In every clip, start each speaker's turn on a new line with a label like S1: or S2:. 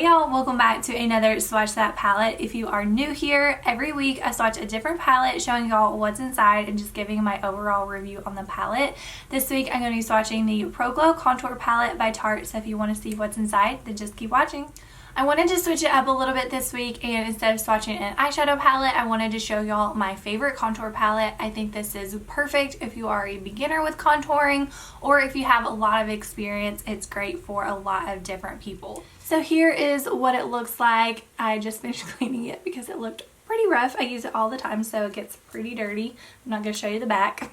S1: Hey y'all, welcome back to another Swatch That palette. If you are new here, every week I swatch a different palette showing y'all what's inside and just giving my overall review on the palette. This week I'm going to be swatching the Pro Glow Contour Palette by Tarte, so if you want to see what's inside, then just keep watching. I wanted to switch it up a little bit this week, and instead of swatching an eyeshadow palette, I wanted to show y'all my favorite contour palette. I think this is perfect if you are a beginner with contouring, or if you have a lot of experience, it's great for a lot of different people. So here is what it looks like. I just finished cleaning it because it looked pretty rough. I use it all the time, so it gets pretty dirty. I'm not going to show you the back.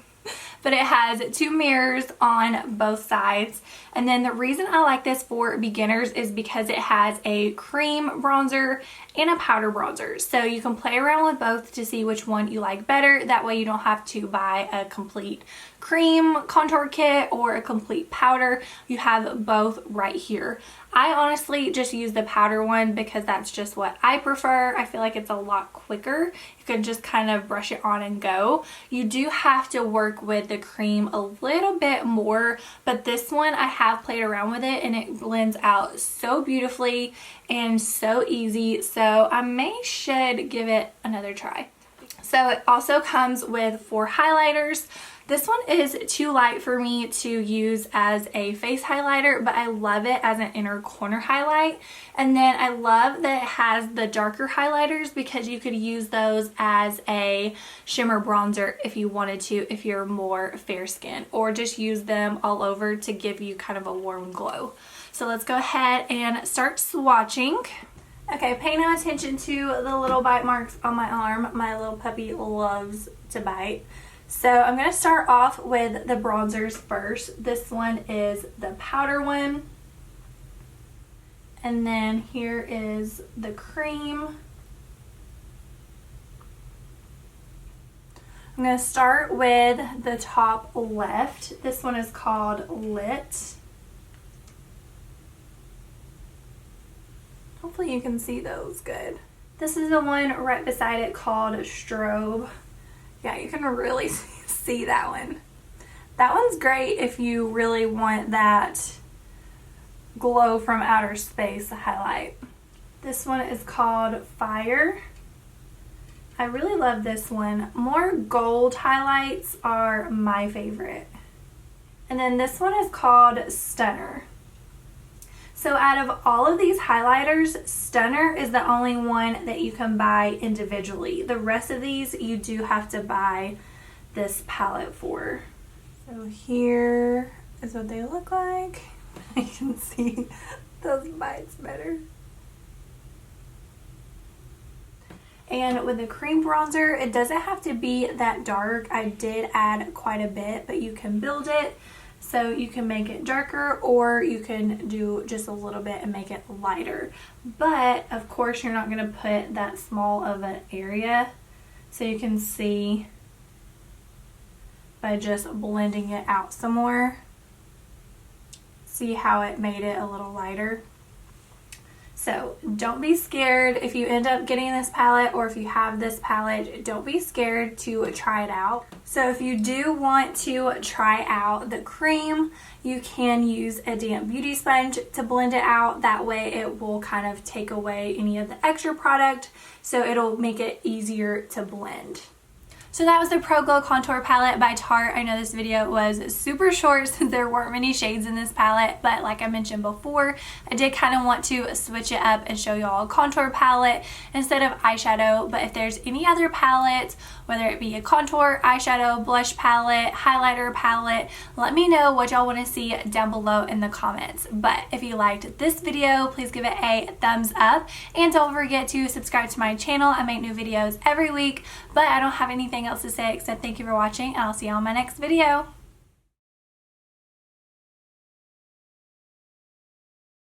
S1: But it has two mirrors on both sides, and then the reason I like this for beginners is because it has a cream bronzer and a powder bronzer, so you can play around with both to see which one you like better. That way you don't have to buy a complete cream contour kit or a complete powder. You have both right here. I honestly just use the powder one because that's just what I prefer. I feel like it's a lot quicker. You can just kind of brush it on and go. You do have to work with the cream a little bit more, but this one I have played around with it and it blends out so beautifully and so easy, so I should give it another try. So it also comes with 4 highlighters. This one is too light for me to use as a face highlighter, but I love it as an inner corner highlight. And then I love that it has the darker highlighters because you could use those as a shimmer bronzer if you wanted to, if you're more fair skin, or just use them all over to give you kind of a warm glow. So let's go ahead and start swatching. Okay, pay no attention to the little bite marks on my arm. My little puppy loves to bite. So I'm going to start off with the bronzers first. This one is the powder one. And then here is the cream. I'm going to start with the top left. This one is called Lit. Hopefully you can see those good. This is the one right beside it called Strobe. Yeah, you can really see that one. That one's great if you really want that glow from outer space highlight. This one is called Fire. I really love this one. More gold highlights are my favorite. And then this one is called Stunner. So out of all of these highlighters, Stunner is the only one that you can buy individually. The rest of these you do have to buy this palette for. So here is what they look like. I can see those bites better. And with the cream bronzer, it doesn't have to be that dark. I did add quite a bit, but you can build it. So you can make it darker, or you can do just a little bit and make it lighter. But of course you're not going to put that small of an area, so you can see by just blending it out some more. See how it made it a little lighter? So don't be scared if you end up getting this palette, or if you have this palette, don't be scared to try it out. So if you do want to try out the cream, you can use a damp beauty sponge to blend it out. That way it will kind of take away any of the extra product, so it'll make it easier to blend. So that was the Pro Glow Contour Palette by Tarte. I know this video was super short since there weren't many shades in this palette, but like I mentioned before, I did kind of want to switch it up and show y'all a contour palette instead of eyeshadow. But if there's any other palettes, whether it be a contour, eyeshadow, blush palette, highlighter palette, let me know what y'all want to see down below in the comments. But if you liked this video, please give it a thumbs up, and don't forget to subscribe to my channel. I make new videos every week, but I don't have anything else to say except thank you for watching, and I'll see you on my next video.